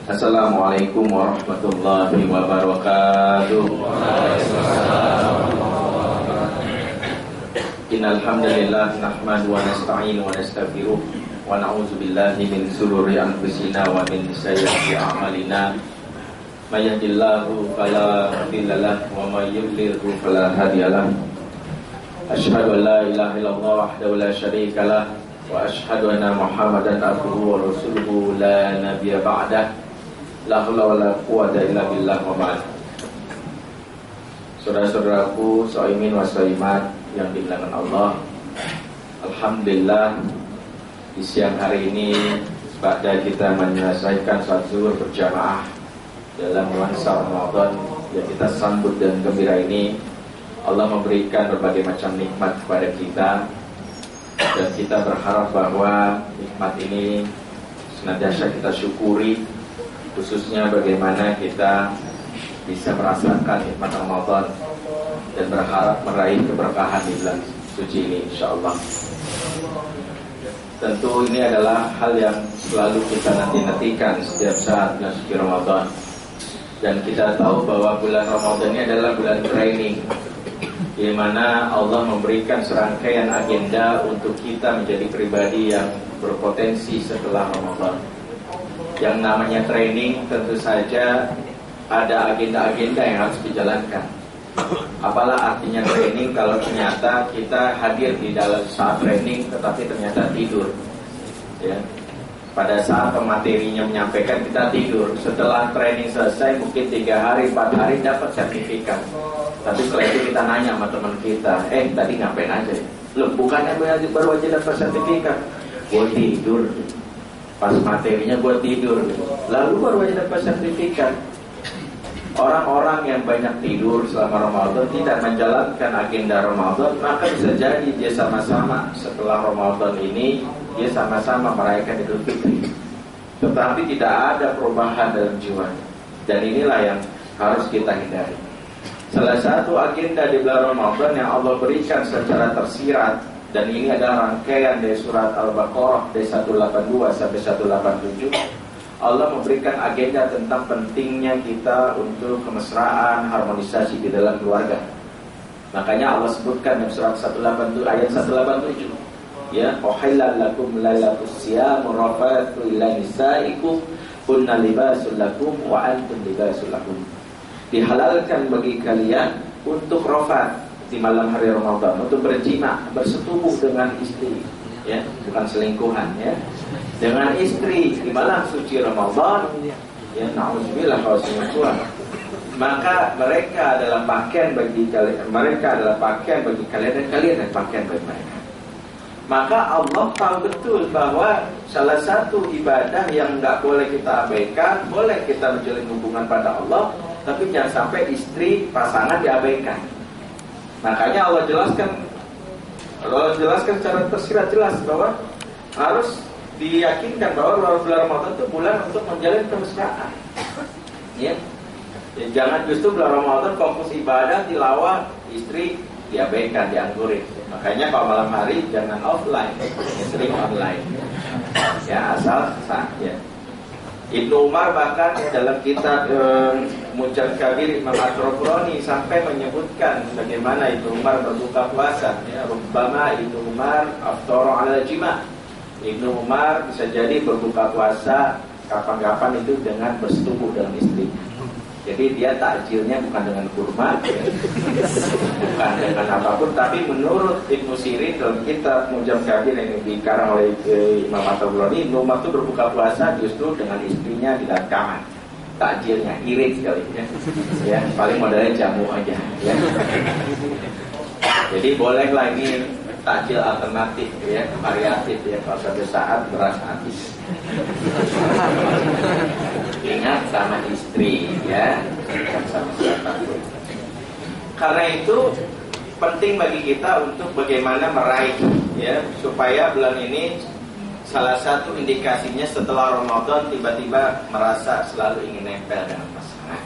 Assalamualaikum warahmatullahi wabarakatuh. Innal hamdalillah nahmadu wa nasta'inu wa nastaghfiruh wa na'udzu billahi min shururi anfusina wa min sayyiati a'malina. May yahdihillahu fala mudilla lahu wa may yudlil fala hadiya lahu. Asyhadu an la ilaha illallah wahdahu la syarika lahu wa asyhadu anna Muhammadan abduhu wa rasuluhu la nabiyya ba'dah. La haula wala quwwata illa billah wa ba'd. Saudara-saudaraku shaimin wa shaimat yang dimuliakan Allah, alhamdulillah di siang hari ini pada kita menyelesaikan salat zuhur berjamaah dalam nuansa Ramadan yang kita sambut dan gembira ini. Allah memberikan berbagai macam nikmat kepada kita, dan kita berharap bahwa nikmat ini senantiasa kita syukuri, khususnya bagaimana kita bisa merasakan nikmat Ramadan dan berharap meraih keberkahan di bulan suci ini insyaallah. Tentu ini adalah hal yang selalu kita nanti-nantikan setiap saat bulan suci Ramadan. Dan kita tahu bahwa bulan Ramadan ini adalah bulan training, di mana Allah memberikan serangkaian agenda untuk kita menjadi pribadi yang berpotensi setelah Ramadan. Yang namanya training tentu saja ada agenda-agenda yang harus dijalankan. Apalah artinya training kalau ternyata kita hadir di dalam saat training tetapi ternyata tidur, ya. Pada saat pematerinya menyampaikan kita tidur. Setelah training selesai mungkin 3 hari 4 hari dapat sertifikat. Tapi setelah itu kita nanya sama teman kita, tadi ngapain aja? Loh, bukannya baru aja dapat sertifikat? Gue tidur. Pas materinya gue tidur. Lalu baru aja dapat sertifikat. Orang-orang yang banyak tidur selama Ramadan tidak menjalankan agenda Ramadan, maka bisa jadi dia sama-sama setelah Ramadan ini dia sama-sama merayakan Idul Fitri, tetapi tidak ada perubahan dalam jiwa. Dan inilah yang harus kita hindari. Salah satu agenda di bulan Ramadan yang Allah berikan secara tersirat, dan ini adalah rangkaian dari surat Al-Baqarah dari 182 sampai 187. Allah memberikan agenda tentang pentingnya kita untuk kemesraan, harmonisasi di dalam keluarga. Makanya Allah sebutkan dalam surat 187 ayat 187, ya, uhillal lakum lailatus siyam rafathu ila nisaikum kunna libasul lakum wa antum libasul lahum. Dihalalkan bagi kalian untuk rafat di malam hari Ramadan, untuk berjima, bersetubuh dengan istri, ya, bukan selingkuhan, ya, dengan istri di malam suci Ramadan, ya, na'udzubillah kalau selingkuhan. Maka mereka adalah pakaian bagi kalian, mereka adalah pakaian bagi kalian, dan kalian adalah pakaian bagi mereka. Maka Allah tahu betul bahwa salah satu ibadah yang tidak boleh kita abaikan, boleh kita menjalin hubungan pada Allah, tapi jangan sampai istri, pasangan diabaikan. Makanya Allah jelaskan secara tersirat jelas bahwa harus diyakinkan bahwa bulan Ramadan itu bulan untuk menjalin kemesraan, ya. Jangan justru bulan Ramadan fokus ibadah, tilawah, istri diabaikan, dianggurin. Makanya kalau malam hari jangan offline, sering online, ya, asal sah, ya. Ibnu Umar bahkan dalam kitab Mujad Kabir Imam At-Tabrani sampai menyebutkan bagaimana Ibnu Umar berbuka puasa, ya. Rubbama Ibnu Umar aftara 'ala jima'. Ibnu Umar bisa jadi berbuka puasa kapan-kapan itu dengan bersetubuh dengan istri. Jadi dia takjilnya bukan dengan kurma, ya, bukan dengan apapun, tapi menurut Ibnu Sirin dalam kitab Mujam Kabir yang dikarang oleh Imam At-Tabrani, Ibnu Umar itu berbuka puasa justru dengan istrinya di dalam kamar. Takjilnya irit sekali, ya. Ya, paling modalnya jamu aja, ya. Jadi boleh lagi takjil alternatif, ya, variatif, ya, kalau suatu saat beras habis. Ingat sama istri, ya, bukan sama siapapun. Karena itu penting bagi kita untuk bagaimana meraih, ya, supaya bulan ini salah satu indikasinya setelah Ramadan tiba-tiba merasa selalu ingin nempel dengan pasangan.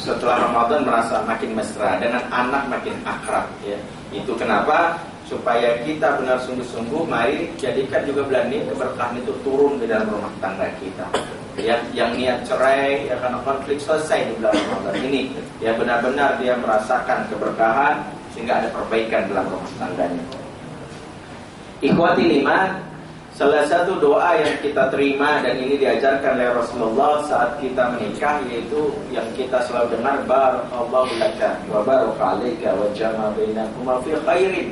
Setelah Ramadan merasa makin mesra, dengan anak makin akrab, ya. Itu kenapa supaya kita benar sungguh-sungguh, mari jadikan juga bulan ini keberkahan itu turun di dalam rumah tangga kita. Ya, yang niat cerai, ya karena konflik selesai di bulan Ramadan ini. Ya benar-benar dia merasakan keberkahan sehingga ada perbaikan dalam rumah tangganya. Ikhwati iman, salah satu doa yang kita terima dan ini diajarkan oleh Rasulullah saat kita menikah, yaitu yang kita selalu dengar, barakallahu laka wa baraka alaika wa jama'a bainakuma fi khairin.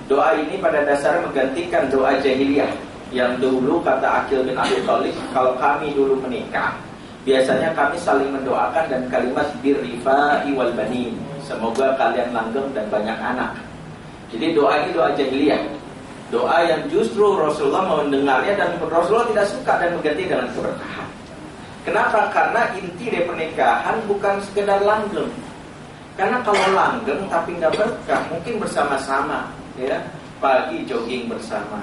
Doa ini pada dasarnya menggantikan doa jahiliyah yang dulu kata Aqil bin Abi Thalib, kalau kami dulu menikah biasanya kami saling mendoakan dan kalimat birrifa'i wal banin, semoga kalian langgeng dan banyak anak. Jadi doa ini doa jahiliyah, doa yang justru Rasulullah mau mendengarnya dan Rasulullah tidak suka dan mengganti dengan keberkahan. Kenapa? Karena inti dari pernikahan bukan sekedar langgeng. Karena kalau langgeng tapi nggak berkah, mungkin bersama-sama, ya, pagi jogging bersama,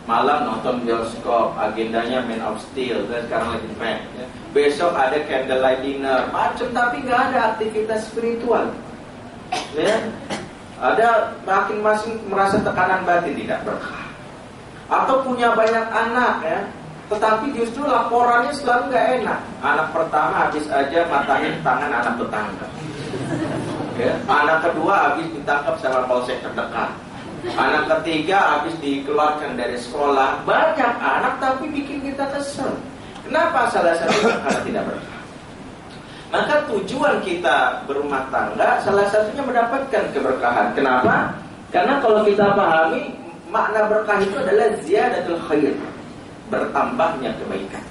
malam nonton bioskop, agendanya Man of Steel dan sekarang lagi main, ya. Besok ada candlelight dinner, macam, tapi nggak ada aktivitas spiritual, ya. Ada makin masing merasa tekanan batin, tidak berkah. Atau punya banyak anak, ya, tetapi justru laporannya selalu nggak enak. Anak pertama habis aja matahin tangan anak tetangga, ya. Anak kedua habis ditangkap sama polsek terdekat. Anak ketiga habis dikeluarkan dari sekolah. Banyak anak tapi bikin kita kesel. Kenapa? Salah satunya karena tidak berkah. Maka tujuan kita berumah tangga salah satunya mendapatkan keberkahan. Kenapa? Karena kalau kita pahami makna berkah itu adalah ziyadatul khair, bertambahnya kebaikan.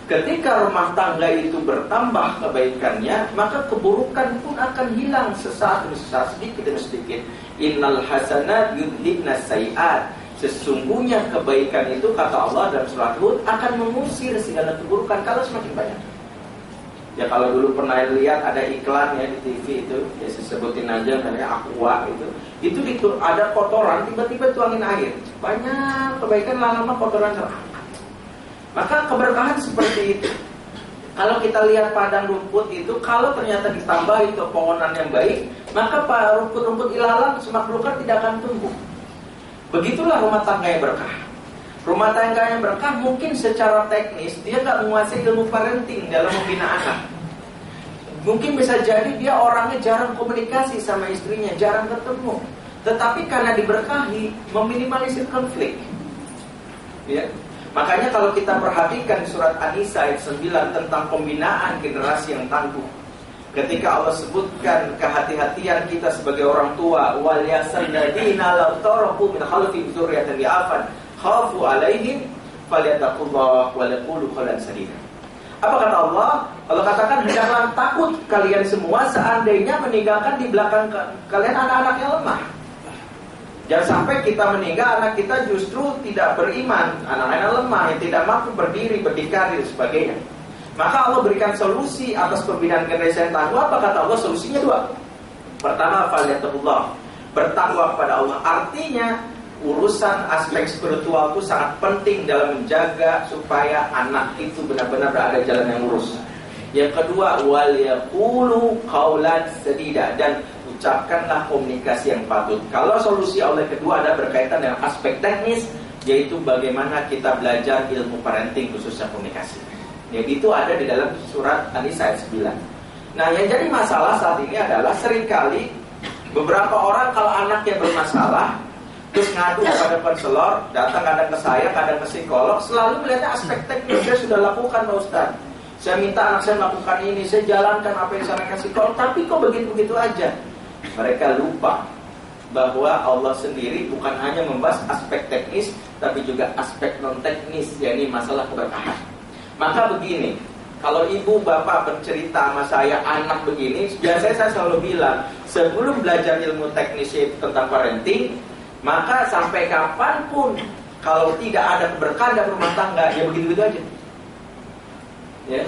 Ketika rumah tangga itu bertambah kebaikannya, maka keburukan pun akan hilang sesaat demi sesaat, sedikit demi sedikit. Innal hasanat yudhibnas sayiat. Sesungguhnya kebaikan itu kata Allah dalam surat Hud akan mengusir segala keburukan kalau semakin banyak. Ya kalau dulu pernah lihat ada iklan ya di TV itu, ya saya sebutin aja namanya Aqua itu ada kotoran tiba-tiba tuangin air, banyak kebaikan, lama-lama kotoran terangkat. Maka keberkahan seperti itu. Kalau kita lihat padang rumput itu, kalau ternyata ditambahi pepohonan yang baik, maka rumput-rumput ilalang semak belukar tidak akan tumbuh. Begitulah rumah tangga yang berkah. Rumah tangga yang berkah mungkin secara teknis dia nggak menguasai ilmu parenting dalam membina anak. Mungkin bisa jadi dia orangnya jarang komunikasi sama istrinya, jarang ketemu. Tetapi karena diberkahi, meminimalisir konflik. Ya. Makanya kalau kita perhatikan surat An-Nisa ayat 9 tentang pembinaan generasi yang tangguh. Ketika Allah sebutkan kehati-hatian kita sebagai orang tua, wal yasalladina law taraku min khalfihim dzurriyyatan dha'afan khafu 'alaihim falyattaqullah wa yaqulu qawlan sadida. Apa kata Allah? Allah katakan, hendaklah takut kalian semua seandainya meninggalkan di belakang kalian anak-anak yang lemah. Jangan sampai kita meninggal anak kita justru tidak beriman, anak-anak lemah yang tidak mampu berdiri, berdikari dan sebagainya. Maka Allah berikan solusi atas pembinaan generasi yang tangguh. Apa kata Allah? Solusinya dua. Pertama, falyattaqullah, bertakwa kepada Allah. Artinya urusan aspek spiritual itu sangat penting dalam menjaga supaya anak itu benar-benar berada jalan yang lurus. Yang kedua, wal yaqulu qawlan sadida, dan ucapkanlah komunikasi yang patut. Kalau solusi Allah kedua ada berkaitan dengan aspek teknis, yaitu bagaimana kita belajar ilmu parenting khususnya komunikasi. Ya, itu ada di dalam surat An-Nisa ayat 9. Nah, yang jadi masalah saat ini adalah seringkali beberapa orang kalau anaknya bermasalah terus ngadu kepada konselor, datang kadang ke saya, kadang ke psikolog, selalu melihatnya aspek teknis. Saya sudah lakukan Pak Ustaz, saya minta anak saya melakukan ini, saya jalankan apa yang saya kasih psikolog, tapi kok begitu-begitu aja. Mereka lupa bahwa Allah sendiri bukan hanya membahas aspek teknis, tapi juga aspek non-teknis, yakni masalah keberkahan. Maka begini, kalau ibu bapak bercerita sama saya anak begini, biasanya saya selalu bilang, sebelum belajar ilmu teknis tentang parenting, maka sampai kapanpun kalau tidak ada keberkahan dalam rumah tangga, ya begitu-begitu aja. Ya.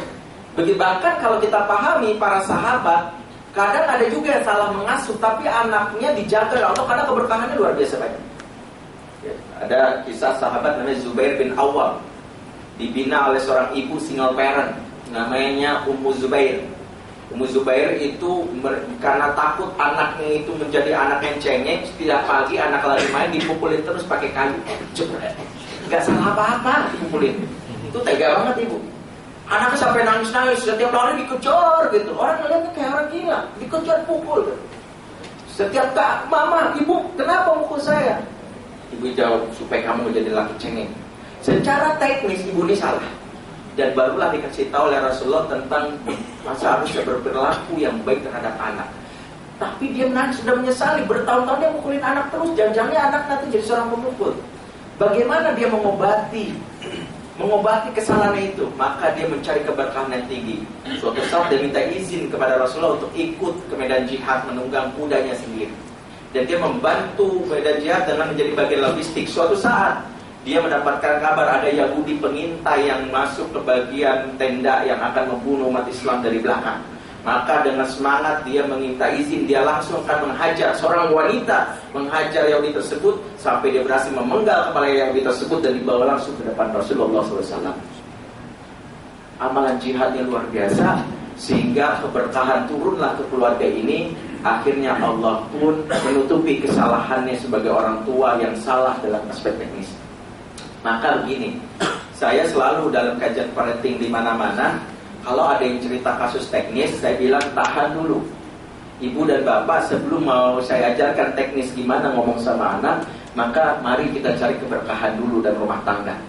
Bahkan kalau kita pahami para sahabat, kadang ada juga yang salah mengasuh, tapi anaknya dijaga oleh Allah karena keberkahannya luar biasa banyak. Ya. Ada kisah sahabat namanya Zubair bin Awwam, dibina oleh seorang ibu single parent namanya Ummu Zubair. Ummu Zubair itu karena takut anaknya itu menjadi anak yang cengeng, setiap pagi anak lagi main dipukulin terus pakai kayu. Jepret. Gak salah apa-apa dipukulin. Itu tega banget ibu. Anaknya sampai nangis-nangis, setiap hari dikejar gitu. Orang ngeliatnya kayak orang gila, dikejar pukul. Setiap mama, ibu, kenapa mukul saya? Ibu jawab, supaya kamu menjadi laki cengeng. Secara teknis ibu ini salah. Dan barulah dikasih tahu oleh Rasulullah tentang masa harusnya berperilaku yang baik terhadap anak. Tapi dia menangis, sudah menyesali. Bertahun-tahun dia mukulin anak terus. Jangan-jangan anak nanti jadi seorang pemukul. Bagaimana dia mengobati kesalahannya itu? Maka dia mencari keberkahan yang tinggi. Suatu saat dia minta izin kepada Rasulullah untuk ikut ke medan jihad, menunggang kudanya sendiri. Dan dia membantu medan jihad dengan menjadi bagian logistik. Suatu saat dia mendapatkan kabar ada Yahudi pengintai yang masuk ke bagian tenda yang akan membunuh umat Islam dari belakang. Maka dengan semangat dia meminta izin, dia langsung akan menghajar seorang wanita, menghajar Yahudi tersebut sampai dia berhasil memenggal kepala Yahudi tersebut dan dibawa langsung ke depan Rasulullah SAW. Amalan jihadnya luar biasa sehingga keberkahan turunlah ke keluarga ini. Akhirnya Allah pun menutupi kesalahannya sebagai orang tua yang salah dalam aspek teknis. Maka begini, saya selalu dalam kajian parenting di mana-mana, kalau ada yang cerita kasus teknis, saya bilang tahan dulu. Ibu dan bapak sebelum mau saya ajarkan teknis gimana ngomong sama anak, maka mari kita cari keberkahan dulu dan rumah tangga.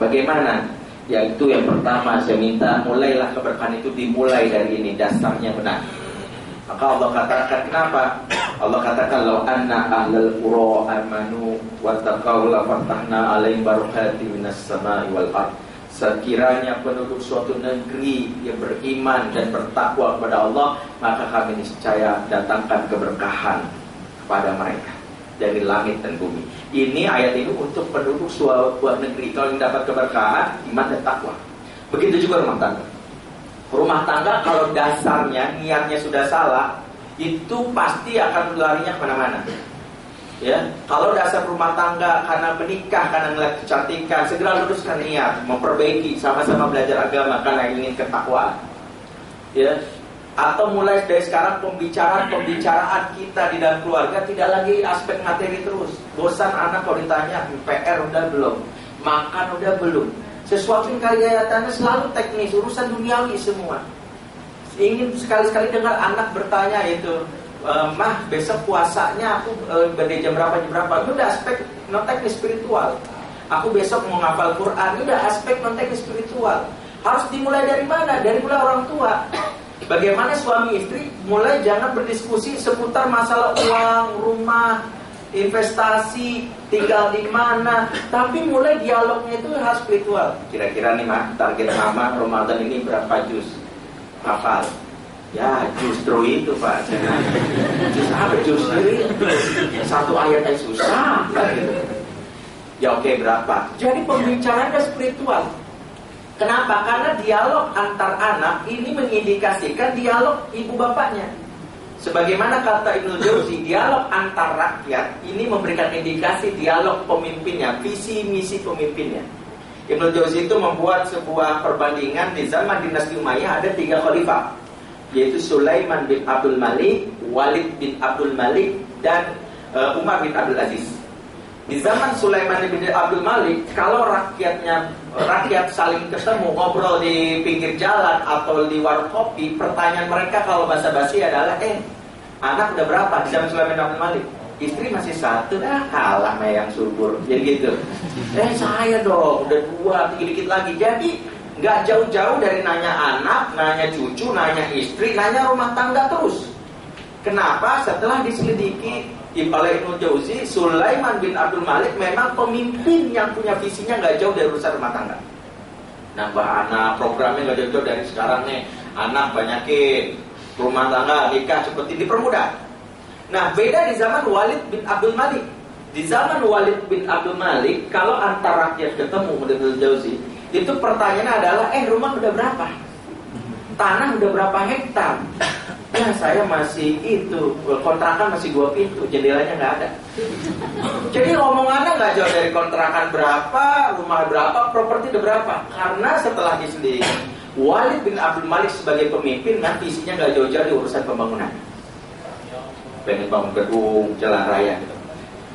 Bagaimana? Yaitu yang pertama saya minta, mulailah keberkahan itu dimulai dari ini, dasarnya benar. Maka Allah katakan kenapa? Allah katakan law anna ahlal qura amanu wattaqaw la fatahna 'alaihim barakatin minas sama'i wal ardh. Sekiranya penduduk suatu negeri yang beriman dan bertakwa kepada Allah, maka kami niscaya datangkan keberkahan kepada mereka dari langit dan bumi. Ini ayat ini untuk penduduk suatu negeri. Kalau yang dapat keberkahan, iman dan takwa. Begitu juga rumah tangga. Rumah tangga kalau dasarnya niatnya sudah salah, itu pasti akan larinya kemana-mana. Ya, kalau dasar rumah tangga karena menikah, karena ngeliat kecantikan, segera luruskan niat, memperbaiki, sama-sama belajar agama karena ingin ketakwaan. Ya, atau mulai dari sekarang pembicaraan kita di dalam keluarga tidak lagi aspek materi terus. Bosan anak kalau ditanya PR udah belum, makan udah belum. Sesuatu yang kelihatannya selalu teknis, urusan duniawi semua. Ingin sekali-sekali dengar anak bertanya itu, mah besok puasanya aku dari jam berapa? Itu udah aspek non teknis spiritual. Aku besok mau ngapal Quran, itu udah aspek non teknis spiritual. Harus dimulai dari mana? Dari mulai orang tua. Bagaimana suami istri mulai jangan berdiskusi seputar masalah uang, rumah, investasi, tinggal di mana, tapi mulai dialognya itu harus spiritual. Kira-kira nih mah, target mama Ramadan ini berapa juz hafal? Ya justru itu Pak. Juz apa justru itu? Satu ayat aja susah gitu. Ya oke, berapa? Jadi pembicaraannya spiritual. Kenapa? Karena dialog antar anak ini mengindikasikan dialog ibu bapaknya. Sebagaimana kata Ibnu Jauzi, dialog antar rakyat ini memberikan indikasi dialog pemimpinnya, visi misi pemimpinnya. Ibnu Jauzi itu membuat sebuah perbandingan di zaman dinasti Umayyah ada 3 khalifah, yaitu Sulaiman bin Abdul Malik, Walid bin Abdul Malik, dan Umar bin Abdul Aziz. Di zaman Sulaiman bin Abdul Malik, kalau rakyat saling ketemu ngobrol di pinggir jalan atau di warung kopi, pertanyaan mereka kalau basa-basi adalah, anak udah berapa? Di zaman Sulaiman bin Abdul Malik, istri masih 1, kalah sama yang subur. Jadi gitu. Saya dong udah 2, dikit-dikit lagi. Jadi nggak jauh-jauh dari nanya anak, nanya cucu, nanya istri, nanya rumah tangga terus. Kenapa? Setelah diselidiki oleh Ibnu Jauzi, Sulaiman bin Abdul Malik memang pemimpin yang punya visinya nggak jauh dari urusan rumah tangga. Nambah anak, programnya nggak jauh-jauh dari sekarang nih. Anak banyakin, rumah tangga, nikah seperti dipermudah. Nah, beda di zaman Walid bin Abdul Malik. Di zaman Walid bin Abdul Malik, kalau antar rakyat ketemu menurut Ibnu Jauzi, itu pertanyaannya adalah, rumah udah berapa? Tanah udah berapa hektar? Ya saya masih itu, kontrakan masih 2 pintu, jendelanya nggak ada. Jadi omongannya nggak jauh dari kontrakan berapa, rumah berapa, properti udah berapa. Karena setelah diselidiki, Walid bin Abdul Malik sebagai pemimpin kan visinya nggak jauh-jauh di urusan pembangunan. Pengen bangun gedung, jalan raya gitu.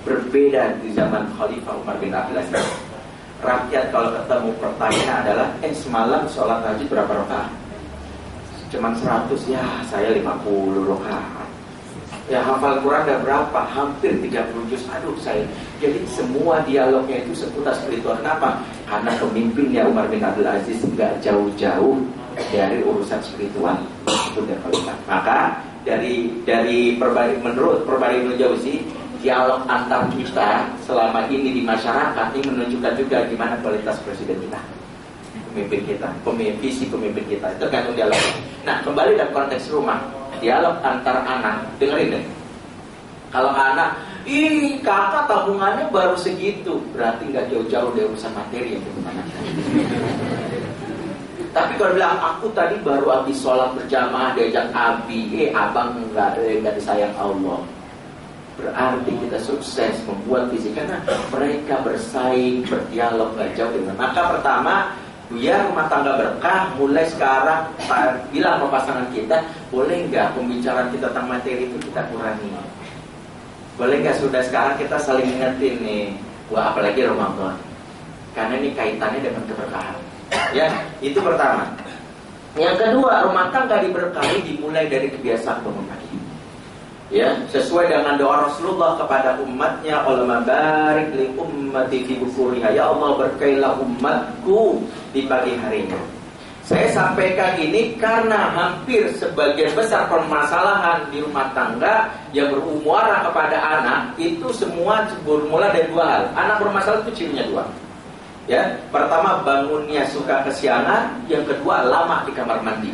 Berbeda di zaman Khalifah Umar bin Abdul Aziz. Rakyat kalau ketemu pertanyaan adalah, semalam sholat tahajud berapa rakaat? Cuman 100, ya saya 50 rakaat. Ya hafal Quran ada berapa? Hampir 30 juz. Aduh saya. Jadi semua dialognya itu seputar spiritual. Kenapa? Karena pemimpinnya Umar bin Abdul Aziz nggak jauh-jauh dari urusan spiritual. Maka menurut Perbari Ibnu Jauzi, dialog antar kita selama ini di masyarakat ini menunjukkan juga gimana kualitas presiden kita, pemimpin kita, visi pemimpin kita. Tergantung dialog. Nah, kembali dalam konteks rumah, dialog antar anak, dengerin deh. Kalau anak, kakak tabungannya baru segitu, berarti nggak jauh-jauh dari urusan materi yang gimana. Tapi kalau bilang, aku tadi baru habis sholat berjamaah diajak abi, abang nggak disayang Allah. Berarti kita sukses membuat visi, karena mereka bersaing, berdialog, nggak jauh dengan. Maka pertama, biar rumah tangga berkah, mulai sekarang bilang sama pasangan kita, boleh nggak pembicaraan kita tentang materi itu kita kurangi? Boleh nggak sudah sekarang kita saling ingetin nih, wah apalagi Ramadan, karena ini kaitannya dengan keberkahan. Ya, itu pertama. Yang kedua, rumah tangga diberkahi dimulai dari kebiasaan bangun pagi. Ya, sesuai dengan doa Rasulullah kepada umatnya, Allahumma barik li ummati fi bukuriha. Ya Allah, berkailah umatku di pagi harinya. Saya sampaikan ini karena hampir sebagian besar permasalahan di rumah tangga yang berumuara kepada anak itu semua bermula dari dua hal. Anak bermasalah itu cirinya dua. Ya, pertama bangunnya suka kesiangan, yang kedua lama di kamar mandi.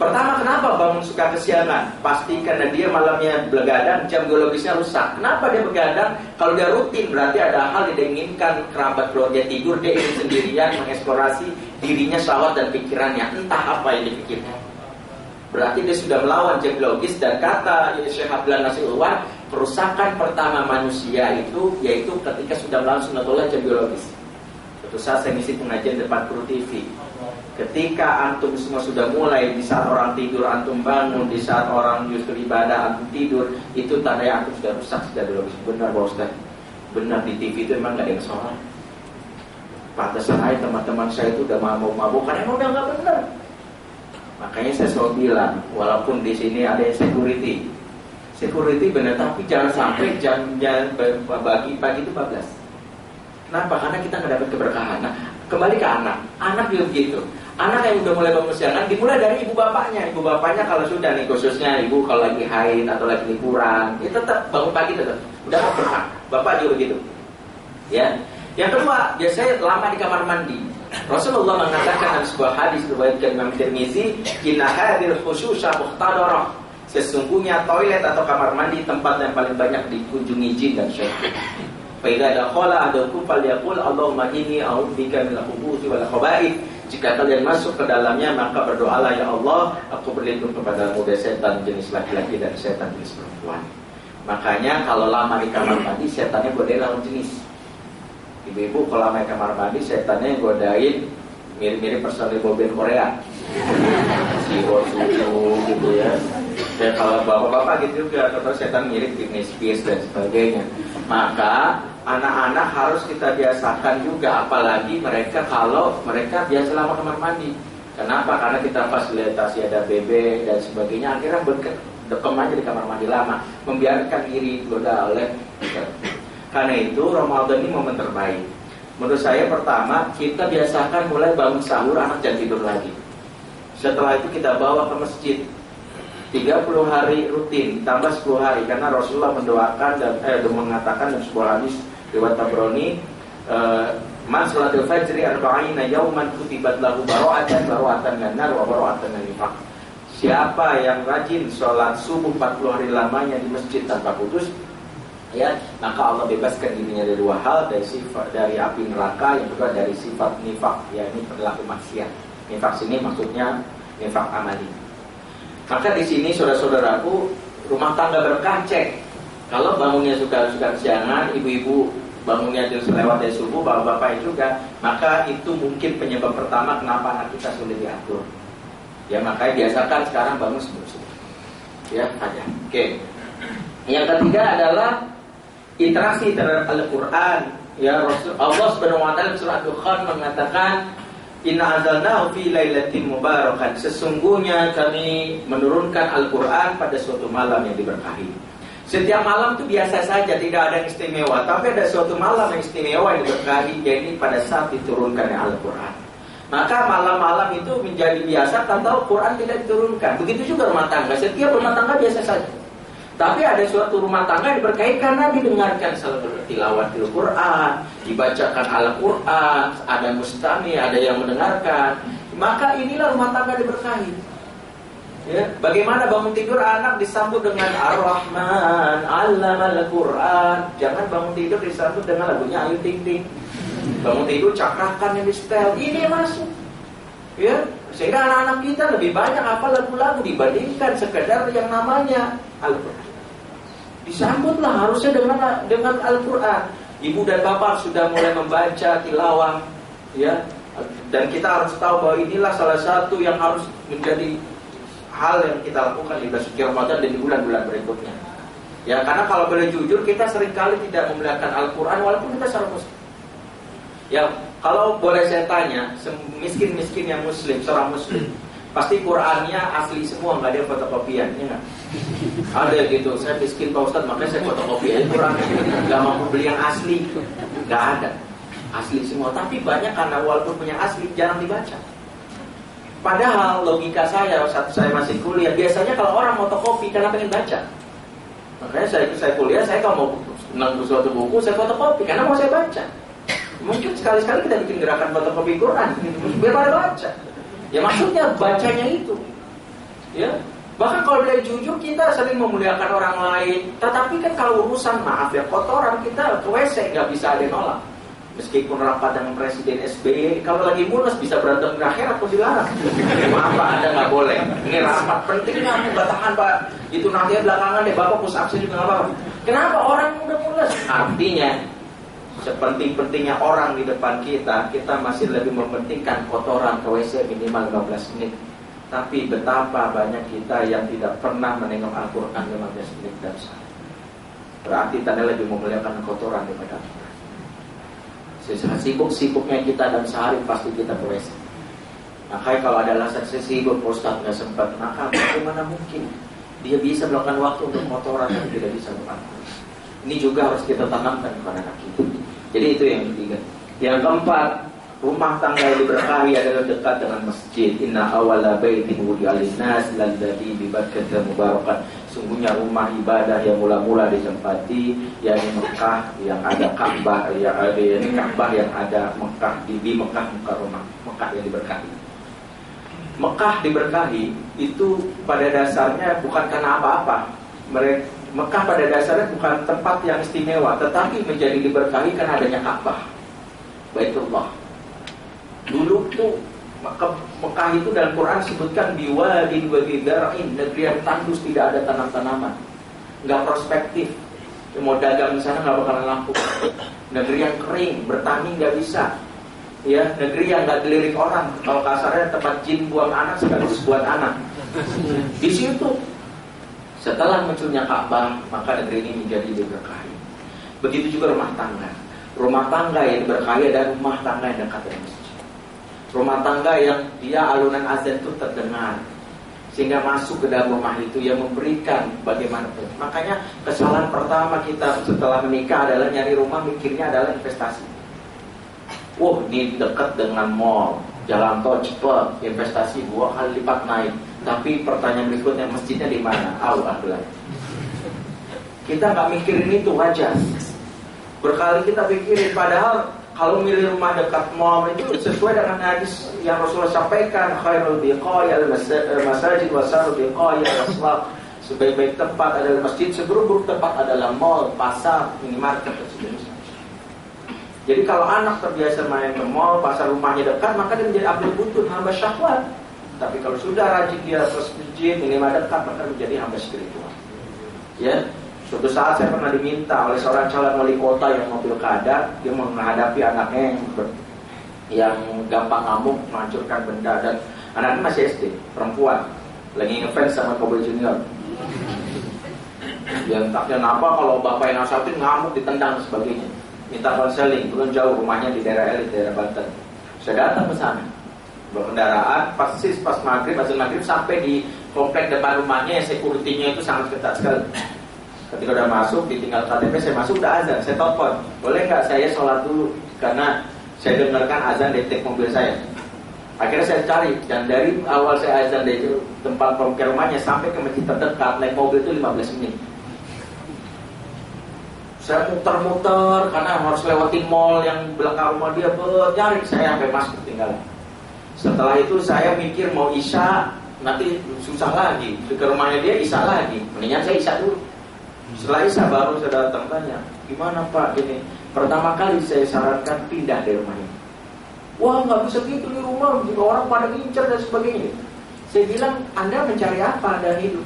Pertama, kenapa bangun suka kesiangan? Pasti karena dia malamnya begadang, jam biologisnya rusak. Kenapa dia begadang? Kalau dia rutin, berarti ada hal yang dia inginkan. Kerabat keluarga tidur, dia ingin sendirian mengeksplorasi dirinya, syahwat dan pikirannya. Entah apa yang dipikirkan. Berarti dia sudah melawan jam biologis. Dan kata Syekh Abdullah Nasir Ulwar, kerusakan pertama manusia itu yaitu ketika sudah melawan sunnatullah jam biologis. Suatu saat saya ngisi pengajian depan Pro TV. Ketika antum semua sudah mulai, di saat orang tidur antum bangun, di saat orang justru ibadah antum tidur, itu tandanya antum sudah rusak secara biologis. Benar Pak Ustaz? Benar, di TV itu emang gak ada yang sholat. Pantesan aja teman-teman saya itu udah mabuk-mabuk, karena emang udah gak benar. Makanya saya selalu bilang, walaupun di sini ada security benar, tapi jangan sampai jam pagi itu 14. Kenapa? Karena kita nggak dapat keberkahan. Nah, kembali ke anak juga begitu. Anak yang udah mulai bangun siangan dimulai dari ibu bapaknya. Ibu bapaknya kalau sudah nih, khususnya ibu kalau lagi haid atau lagi liburan, dia tetap bangun pagi tetap. Udah berkah. Bapak juga begitu. Ya. Yang kedua, biasanya lama di kamar mandi. Rasulullah mengatakan dalam sebuah hadis riwayat Imam Tirmizi, "Inna hadhil khusyusha muqtadarah." Sesungguhnya toilet atau kamar mandi tempat yang paling banyak dikunjungi jin dan syaitan. Fa idza dakhala ahadukum falyaqul Allahumma inni a'udzubika minal khubuthi wal khaba'ith. Jika kalian masuk ke dalamnya, maka berdoalah, ya Allah, aku berlindung kepadamu dari setan jenis laki-laki dan setan jenis perempuan. Makanya kalau lama di kamar mandi, setannya godain lawan jenis. Ibu-ibu kalau lama di kamar mandi, setannya godain mirip-mirip personil band Korea. Si Susu gitu ya. Dan kalau bapak-bapak gitu juga, atau setan mirip Britney Spears dan sebagainya. Maka anak-anak harus kita biasakan juga, apalagi mereka kalau mereka biasa lama kamar mandi. Kenapa? Karena kita fasilitasi ada BB dan sebagainya, akhirnya dekem aja di kamar mandi lama, membiarkan diri digoda oleh kita. Karena itu Ramadan ini momen terbaik. Menurut saya pertama, kita biasakan mulai bangun sahur, anak jangan tidur lagi. Setelah itu kita bawa ke masjid 30 hari rutin, tambah 10 hari. Karena Rasulullah mendoakan dan mengatakan dalam sebuah hadis riwayat Tabrani, man salatul fajri arba'ina yauman kutibat lahu bara'atan minan wa bara'atan minal nifaq. Siapa yang rajin sholat subuh 40 hari lamanya di masjid tanpa putus, ya, maka Allah bebaskan dirinya dari dua hal, dari sifat dari api neraka, yang kedua dari sifat nifak, yakni perilaku maksiat. Nifak sini maksudnya nifak amali. Maka di sini saudara-saudaraku, rumah tangga berkah cek. Kalau bangunnya suka kesiangan, ibu-ibu bangunnya lewat dari subuh, bapak-bapaknya juga, maka itu mungkin penyebab pertama kenapa anak kita sulit diatur. Ya makanya biasakan sekarang bangun subuh-subuh. Ya aja. Oke. Yang ketiga adalah interaksi terhadap Al-Quran. Ya Allah Subhanahu wa taala surah Ad-Dukhan mengatakan, Inna anzalnahu fi lailatin mubarakah. Sesungguhnya kami menurunkan Al-Quran pada suatu malam yang diberkahi. Setiap malam itu biasa saja, tidak ada yang istimewa. Tapi ada suatu malam yang istimewa yang diberkahi, yaitu pada saat diturunkannya Al-Quran. Maka malam-malam itu menjadi biasa kalau Quran tidak diturunkan. Begitu juga rumah tangga. Setiap rumah tangga biasa saja. Tapi ada suatu rumah tangga yang diberkahi karena didengarkan tilawat Al-Quran, dibacakan Al-Quran, ada mustami, ada yang mendengarkan. Maka inilah rumah tangga diberkahi. Ya, bagaimana bangun tidur anak disambut dengan Ar-Rahman, Allamal Quran. Jangan bangun tidur disambut dengan lagunya Ayu Ting Ting. Bangun tidur cakrakan yang di setel. Ini masuk. Ya, sehingga anak-anak kita lebih banyak hafal lagu-lagu dibandingkan sekedar yang namanya Al-Quran. Disambutlah harusnya dengan Al-Quran. Ibu dan bapak sudah mulai membaca tilawah, ya. Dan kita harus tahu bahwa inilah salah satu yang harus menjadi hal yang kita lakukan di bulan suci Ramadan dan di bulan-bulan berikutnya. Ya, karena kalau boleh jujur kita seringkali tidak memuliakan Al-Quran walaupun kita seorang muslim. Ya, kalau boleh saya tanya, miskin-miskin yang muslim, seorang muslim, pasti Qurannya asli semua, nggak ada fotokopian, ya nggak? Ada gitu, saya miskin Pak Ustadz, makanya saya fotokopi aja Qurannya, nggak mampu beli yang asli, nggak ada, asli semua. Tapi banyak karena walaupun punya asli jarang dibaca. Padahal logika saya saat saya masih kuliah, biasanya kalau orang fotokopi karena pengen baca. Makanya saya kuliah, saya kalau mau nanggung suatu buku, saya fotokopi karena mau saya baca. Mungkin sekali-sekali kita bikin gerakan fotokopi Quran, biar pada baca. Ya maksudnya bacanya itu. Ya, bahkan kalau boleh jujur kita sering memuliakan orang lain, tetapi kan kalau urusan maaf ya kotoran kita ke WC nggak bisa ada yang nolak. Meskipun rapat dengan Presiden SBY, kalau lagi munas bisa berantem terakhir atau dilarang. Maaf Pak, Anda nggak boleh. Ini rapat penting nggak tahan Pak. Itu nanti belakangan deh Bapak push absen juga nggak apa-apa. Kenapa orang udah munas? Artinya sepenting-pentingnya orang di depan kita, kita masih lebih mementingkan kotoran ke WC minimal 15 menit. Tapi betapa banyak kita yang tidak pernah menengok Al-Quran 15 menit dalam sehari. Berarti tanda lebih memuliakan kotoran daripada Al-Quran. Sibuk-sibuknya kita dalam sehari pasti kita ke WC. Makanya kalau ada alasan saya sibuk, Ustaz nggak sempat, maka bagaimana mungkin dia bisa melakukan waktu untuk kotoran tapi tidak bisa melakukan. Ini juga harus kita tanamkan kepada anak kita. Jadi itu yang ketiga. Yang keempat, rumah tangga yang diberkahi adalah dekat dengan masjid. Inna awala baitin wudi'a lin-nas lalladzi bi Bakkah mubarakan. Sungguhnya rumah ibadah yang mula-mula ditempati yakni Mekah yang ada Ka'bah, yang ada Ka'bah yang ada Mekah di Mekah Mukarramah, Mekah yang diberkahi. Mekah diberkahi itu pada dasarnya bukan karena apa-apa. Mekah pada dasarnya bukan tempat yang istimewa, tetapi menjadi diberkahi karena adanya Ka'bah, Baitullah. Dulu tuh Mekah itu dalam Quran disebutkan biwadin wa bidar'in, negeri yang tandus tidak ada tanam-tanaman, nggak prospektif. Mau dagang di sana nggak bakalan laku. Negeri yang kering, bertani nggak bisa. Ya, negeri yang nggak dilirik orang. Kalau kasarnya tempat jin buang anak sekaligus buat anak. Di situ setelah munculnya Ka'bah, maka negeri ini menjadi diberkahi. Begitu juga rumah tangga. Rumah tangga yang diberkahi adalah rumah tangga yang dekat dengan masjid. Rumah tangga yang dia alunan azan itu terdengar, sehingga masuk ke dalam rumah itu yang memberikan bagaimanapun. Makanya kesalahan pertama kita setelah menikah adalah nyari rumah, mikirnya adalah investasi. Ini dekat dengan mall, jalan tol cepat, investasi 2 kali lipat naik. Tapi pertanyaan berikutnya, masjidnya di mana? Allah. Kita nggak mikirin itu aja. Berkali kita pikirin, padahal kalau milih rumah dekat mall itu sesuai dengan hadis yang Rasulullah sampaikan, khairul biqa'il masajid wa sarul biqa'il aswaq. Sebaik-baik tempat adalah masjid, seburuk-buruk tempat adalah mall, pasar, minimarket dan sebagainya. Jadi kalau anak terbiasa main ke mall, pasar rumahnya dekat, maka dia menjadi abdul butun, hamba syahwat. Tapi kalau sudah rajin dia ke masjid, minimal dekat, maka menjadi hamba spiritual. Ya. Suatu saat saya pernah diminta oleh seorang calon wali kota yang mau pilkada, dia menghadapi anaknya yang gampang ngamuk, menghancurkan benda, dan anaknya masih SD, perempuan, lagi ngefans sama Kobe Junior. Yang tak kenapa kalau bapak yang nasihatin ngamuk, ditendang dan sebagainya. Minta konseling, belum jauh rumahnya di daerah elit, daerah Banten. Saya datang ke sana, berkendaraan, pas hasil maghrib sampai di komplek depan rumahnya, yang security-nya itu sangat ketat sekali. Ketika udah masuk, ditinggal KTP, saya masuk udah azan, saya telepon, boleh nggak saya sholat dulu, karena saya dengarkan azan di mobil saya. Akhirnya saya cari, dan dari awal saya azan dari tempat parkir rumahnya sampai ke masjid terdekat naik mobil itu 15 menit. Saya muter-muter karena harus lewatin mall yang belakang rumah dia, cari saya sampai masuk ketinggalan. Setelah itu saya mikir mau isya, nanti susah lagi, ke rumahnya dia isya lagi, mendingan saya isya dulu. Setelah isya baru saya datang tanya, gimana Pak gini? Pertama kali saya sarankan pindah dari rumah ini. Wah nggak bisa gitu di rumah, juga orang pada ngincer dan sebagainya. Saya bilang, Anda mencari apa dari hidup?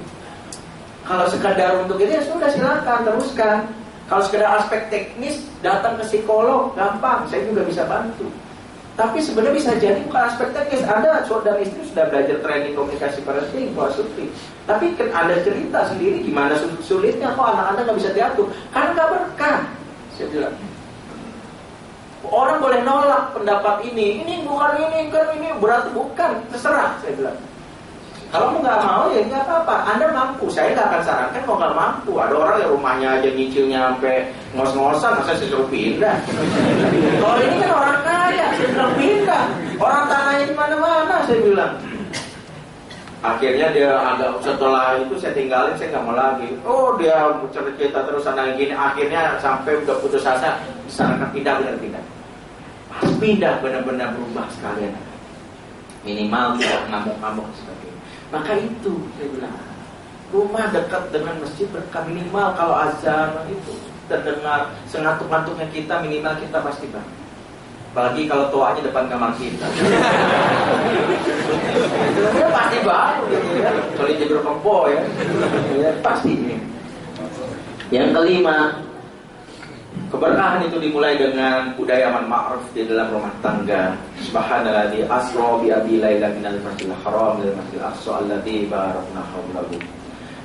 Kalau sekadar untuk itu ya sudah silakan teruskan. Kalau sekedar aspek teknis, datang ke psikolog gampang, saya juga bisa bantu. Tapi sebenarnya bisa jadi bukan aspek teknis. Anda dan istri sudah belajar training komunikasi parenting, konsulting. Tapi kan Anda cerita sendiri gimana sulitnya kok anak Anda nggak bisa diatur. Karena nggak berkah. Saya bilang, orang boleh nolak pendapat ini bukan ini, kan ini berarti bukan, terserah. Saya bilang, kalau nggak mau ya nggak apa-apa. Anda mampu, saya nggak akan sarankan kalau nggak mampu. Ada orang yang rumahnya aja nyicilnya sampai ngos-ngosan, masa saya suruh pindah. Kalau ini kan orang kaya, saya bilang pindah. Orang tanahnya di mana-mana, saya bilang. Akhirnya dia agak, setelah itu saya tinggalin, saya nggak mau lagi. Oh dia cerita terus sana gini. Akhirnya sampai udah putus asa, disarankan pindah, benar-benar. Pas pindah benar-benar berubah sekalian. Minimal tidak ngamuk-ngamuk sebagainya. Maka itu saya bilang, rumah dekat dengan masjid berkah, minimal kalau azan itu terdengar, sengantuk-ngantuknya kita minimal kita pasti bangun. Apalagi kalau toanya depan kamar kita. Itu pasti bangun gitu ya. Kalau tidur kempo ya. Pasti ini. Yang kelima, keberkahan itu dimulai dengan budaya amar ma'ruf di dalam rumah tangga. Subhanalladzi asra bi abi lailan minal masjidil haram ila masjidil aqsa alladzi barakna hawlahu.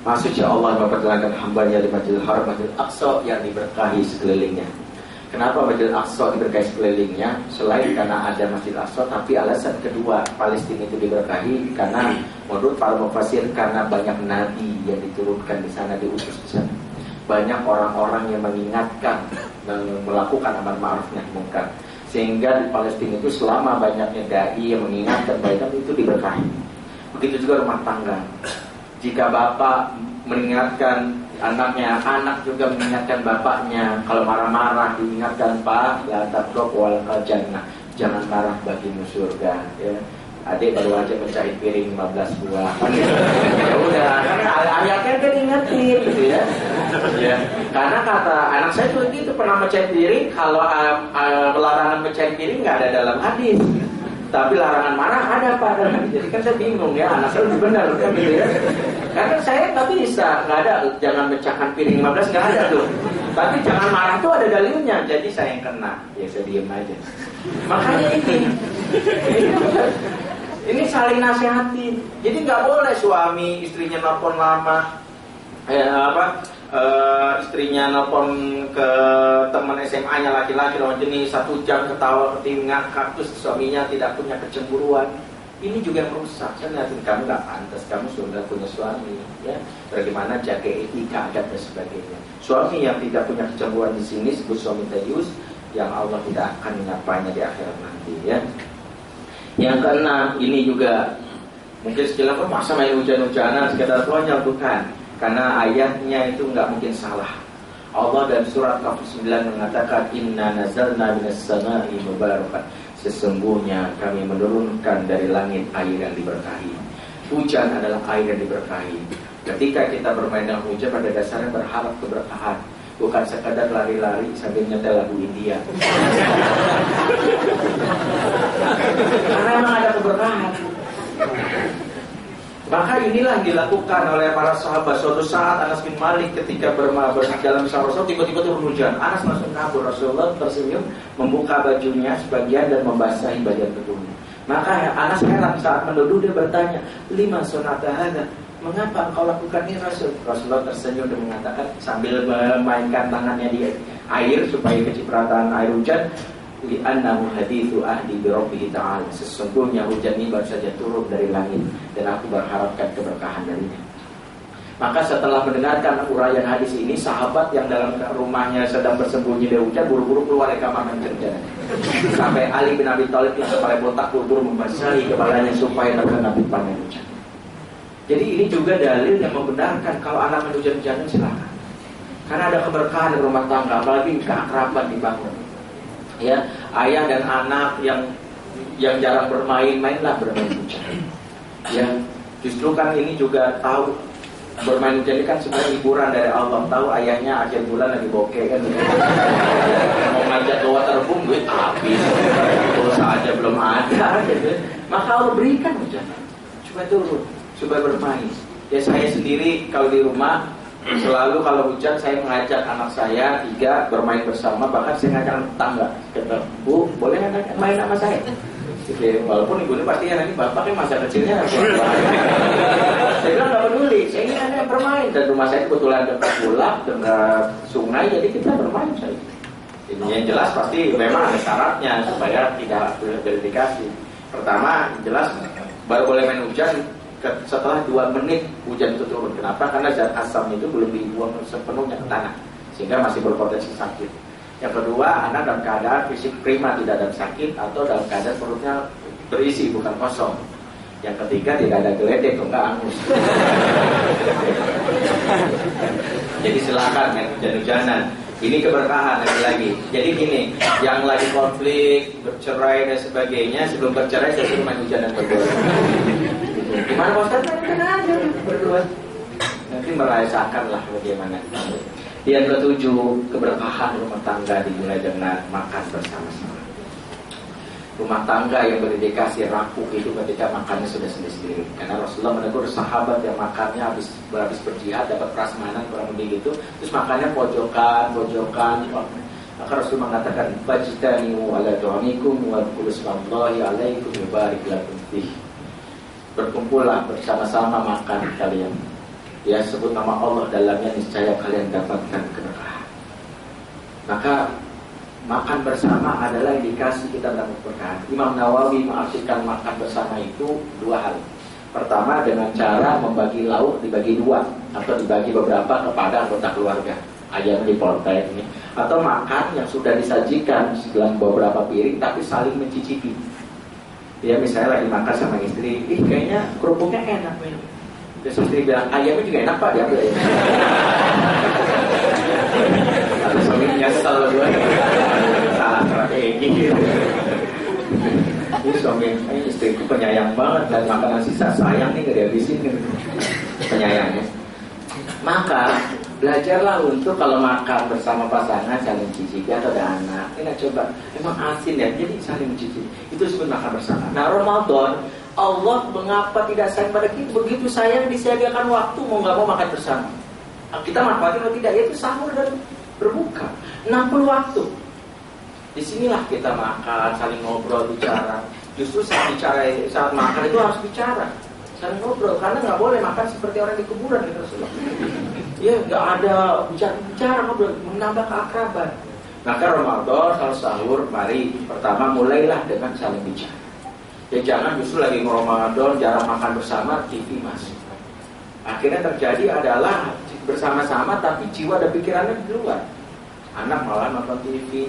Maksudnya Allah memperkenalkan hamba-Nya di Masjidil Haram, Masjidil Aqsa yang diberkahi sekelilingnya. Kenapa Masjidil Aqsa diberkahi sekelilingnya? Selain karena ada Masjidil Aqsa, tapi alasan kedua Palestina itu diberkahi karena menurut para mufassir karena banyak nabi yang diturunkan di sana, diutus di sana. Banyak orang-orang yang mengingatkan dan melakukan amar ma'ruf nahi munkar. Sehingga di Palestina itu selama banyaknya dai yang mengingatkan kebaikan itu diberkahi. Begitu juga rumah tangga. Jika bapak mengingatkan anaknya, anak juga mengingatkan bapaknya. Kalau marah-marah diingatkan, Pak, la tabrok wal jannah, jangan marah bagimu surga. Ya. Adik baru aja mecahin piring 15 buah. Ya udah, karena ayatnya kan diingetin gitu ya. Ya. Karena kata anak saya tuh gitu pernah mecahin piring. Kalau larangan mecahin piring nggak ada dalam hadis. Tapi larangan marah ada Pak dalam hadis. Jadi kan saya bingung ya, anak saya lebih benar kan gitu ya. Karena saya nggak bisa, nggak ada jangan mecahkan piring 15 nggak ada tuh. Tapi jangan marah tuh ada dalilnya. Jadi saya yang kena, ya saya diem aja. Makanya ini saling nasihatin. Jadi nggak boleh suami istrinya nelpon lama, istrinya nelpon ke teman SMA-nya laki-laki lawan jenis 1 jam ketawa ketinggal kaktus, suaminya tidak punya kecemburuan. Ini juga yang merusak. Saya lihatin kamu nggak pantas, kamu sudah punya suami, ya. Bagaimana jaga etika, adab dan sebagainya. Suami yang tidak punya kecemburuan di sini sebut suami tayus, yang Allah tidak akan menyapanya di akhirat nanti, ya. Yang keenam, ini juga mungkin sekilas masa main hujan-hujanan sekedar tuanya, bukan. Karena ayatnya itu nggak mungkin salah. Allah dalam surat Kaf 9 mengatakan inna nazalna minas sama'i mubarakan. Sesungguhnya kami menurunkan dari langit air yang diberkahi. Hujan adalah air yang diberkahi. Ketika kita bermain dengan hujan, pada dasarnya berharap keberkahan, bukan sekadar lari-lari sambil nyetel lagu India. Karena memang ada keberkahan. Maka inilah yang dilakukan oleh para sahabat. Suatu saat Anas bin Malik ketika berjalan bersama Rasul, tiba-tiba turun hujan. Anas langsung kabur. Rasulullah tersenyum, membuka bajunya sebagian dan membasahi bagian tubuhnya. Maka Anas heran saat menduduk, dia bertanya, "Lima sonata hadza?" Mengapa engkau lakukan ini, Rasul? Rasulullah tersenyum dan mengatakan sambil memainkan tangannya di air supaya kecipratan air hujan, li'annahu hadithu ahdi birabbihi ta'ala. Sesungguhnya hujan ini baru saja turun dari langit dan aku berharapkan keberkahan darinya. Maka setelah mendengarkan uraian hadis ini, sahabat yang dalam rumahnya sedang bersembunyi dari hujan buru-buru keluar dari kamar kerja. Sampai Ali bin Abi Thalib yang kepala botak buru-buru membasahi kepalanya supaya terkena pipanan hujan. Jadi ini juga dalil yang membenarkan kalau anak hujan-hujanan silakan. Karena ada keberkahan di rumah tangga, apalagi keakraban dibangun. Ya, ayah dan anak yang jarang bermain-mainlah bermain hujan. Ya, justru kan ini juga tahu bermain hujan ini kan sebenarnya hiburan dari Allah. Tahu ayahnya akhir bulan lagi bokeh kan. Mau ngajak ke waterboom duit habis. Pulsa aja belum ada gitu. Maka Allah berikan hujan. Coba turun, coba bermain. Ya saya sendiri kalau di rumah selalu kalau hujan saya mengajak anak saya 3 bermain bersama, bahkan saya ngajak anak tetangga, kata, "Bu, boleh nggak main sama saya?" Jadi, walaupun ibu ini pasti nanti bapaknya masa kecilnya saya bilang nggak peduli, saya ingin anda bermain, dan rumah saya kebetulan dekat pulau, dekat sungai, jadi kita bermain saya. Ini yang jelas pasti memang ada syaratnya supaya tidak berdedikasi. Pertama jelas baru boleh main hujan setelah 2 menit hujan itu turun. Kenapa? Karena zat asam itu belum dibuang sepenuhnya ke tanah, sehingga masih berpotensi sakit. Yang kedua, anak dalam keadaan fisik prima, tidak ada sakit, atau dalam keadaan perutnya berisi bukan kosong. Yang ketiga, tidak ada geledek, enggak angus. Jadi silakan main hujan-hujanan. Ini keberkahan lagi. Jadi gini, yang lagi konflik, bercerai dan sebagainya, sebelum bercerai saya suruh main hujan dan berdua. Gimana Pak Ustaz? Main aja berdua. Nanti merasakan lah bagaimana. Yang ketujuh, keberkahan rumah tangga dimulai dengan makan bersama-sama. Rumah tangga yang berdedikasi rapuh itu ketika makannya sudah sendiri-sendiri. Karena Rasulullah menegur sahabat yang makannya habis berjihad dapat prasmanan kurang lebih gitu, terus makannya pojokan. Maka Rasul mengatakan, "Fajtanimu ala tu'amikum wa dhkuru ismallahi alaikum yubarik lakum fih." Berkumpullah bersama-sama makan kalian. Ya, sebut nama Allah dalamnya, niscaya kalian dapatkan keberkahan. Maka makan bersama adalah indikasi kita dapat keberkahan. Imam Nawawi mengartikan makan bersama itu 2 hal. Pertama, dengan cara membagi lauk dibagi 2 atau dibagi beberapa kepada anggota keluarga. Ayam dipotong ini, atau makan yang sudah disajikan dalam beberapa piring tapi saling mencicipi. Dia misalnya lagi makan sama istri, kayaknya kerupuknya enak nih. Terus istri bilang, ayamnya juga enak Pak, diambil aja. Atau suaminya selalu dua salah strategi gitu. Ini suami, istriku penyayang banget, dan makanan sisa sayang nih gak dihabisin gitu. Penyayangnya. Maka belajarlah untuk kalau makan bersama pasangan saling cicipi, atau ada anak, ini coba, emang asin ya, jadi saling mencicipi. Itu disebut makan bersama. Nah, Ramadan, Allah mengapa tidak sayang pada kita? Begitu sayang disediakan waktu, mau nggak mau makan bersama. Kita manfaatin atau tidak, yaitu sahur dan berbuka. 60 waktu. Disinilah kita makan, saling ngobrol, bicara. Justru saat makan itu harus bicara, saling ngobrol, karena nggak boleh makan seperti orang di kuburan gitu Rasulullah. Ya, nggak ada bicara ngobrol, menambah keakraban. Maka Ramadan kalau sahur, mari pertama mulailah dengan saling bicara. Ya jangan justru lagi Ramadan jarang makan bersama, TV masuk. Akhirnya terjadi adalah bersama-sama tapi jiwa dan pikirannya di luar. Anak malah nonton TV.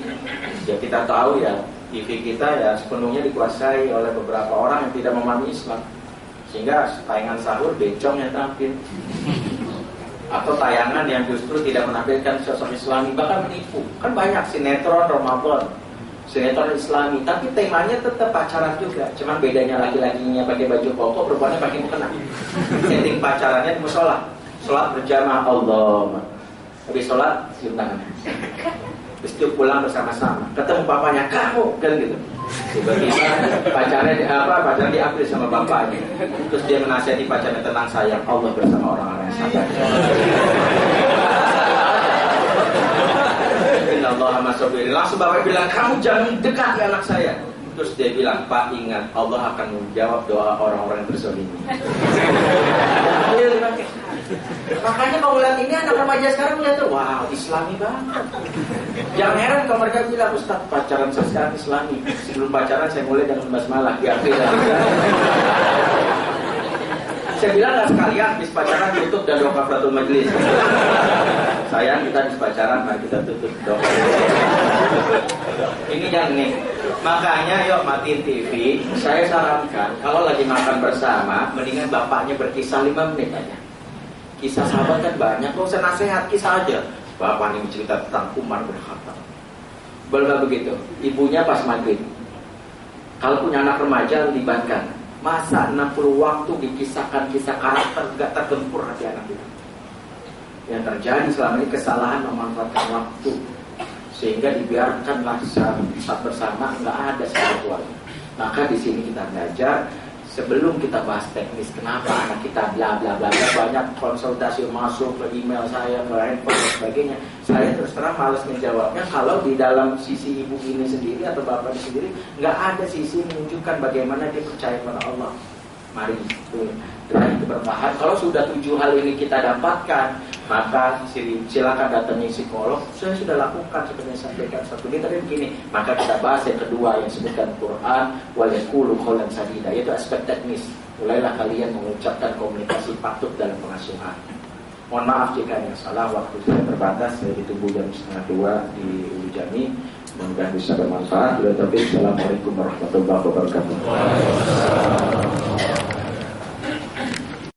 Ya kita tahu ya, TV kita ya sepenuhnya dikuasai oleh beberapa orang yang tidak memahami Islam. Sehingga tayangan sahur bencong yang tampil, atau tayangan yang justru tidak menampilkan sosok Islami, bahkan menipu. Kan banyak sinetron Ramadan, sinetron Islami, tapi temanya tetap pacaran juga. Cuman bedanya laki-lakinya pakai baju koko, perempuannya pakai mukena. Setting pacarannya di musola, sholat berjamaah Allah. Habis sholat cium tangan. Terus pulang bersama-sama. Ketemu papanya, kamu kan gitu. Tiba-tiba pacarnya diambil sama bapaknya. Terus dia menasihati pacarnya, tenang sayang, Allah bersama orang-orang yang sabar. Innallaha ma'as-sabirin. Langsung bapaknya bilang, kamu jangan dekati anak saya. Terus dia bilang, Pak ingat, Allah akan menjawab doa orang-orang yang berzalimi. Makanya kalau lihat ini anak remaja sekarang lihat tuh, wow, Islami banget. Jangan heran kalau mereka bilang, Ustaz, pacaran saya sekarang Islami. Sebelum pacaran saya mulai dengan basmalah di akhir. Saya bilang nggak sekalian habis pacaran tutup dan doa kafaratul majelis. Sayang, kita habis pacaran, mari kita tutup doa. Ini yang nih. Makanya yuk matiin TV. Saya sarankan kalau lagi makan bersama, mendingan bapaknya berkisah 5 menit aja. Kisah sahabat kan banyak, kok usah nasihat, kisah aja. Bapak ini cerita tentang Umar bin Khattab. Belum begitu, ibunya pas maghrib. Kalau punya anak remaja, libatkan. Masa 60 waktu dikisahkan kisah karakter, gak tergempur hati anak itu. Yang terjadi selama ini kesalahan memanfaatkan waktu, sehingga dibiarkanlah saat bersama nggak ada spiritualnya. Maka di sini kita belajar. Sebelum kita bahas teknis, kenapa anak kita bla bla bla, banyak konsultasi masuk ke email saya, ke handphone dan sebagainya. Saya terus terang malas menjawabnya kalau di dalam sisi ibu ini sendiri atau bapak ini sendiri nggak ada sisi menunjukkan bagaimana dia percaya pada Allah. Mari dengan keberkahan. Kalau sudah 7 hal ini kita dapatkan, maka silakan datangi psikolog. Saya sudah lakukan seperti yang sampaikan satu ini tadi begini. Maka kita bahas yang kedua yang disebutkan Quran, wal yaqulu qawlan sadida, yaitu aspek teknis. Mulailah kalian mengucapkan komunikasi patut dalam pengasuhan. Mohon maaf jika yang salah, waktu saya terbatas. Saya ditunggu jam 1:30 di Ulu Jami. Mudah-mudahan bisa bermanfaat. Assalamualaikum warahmatullahi wabarakatuh.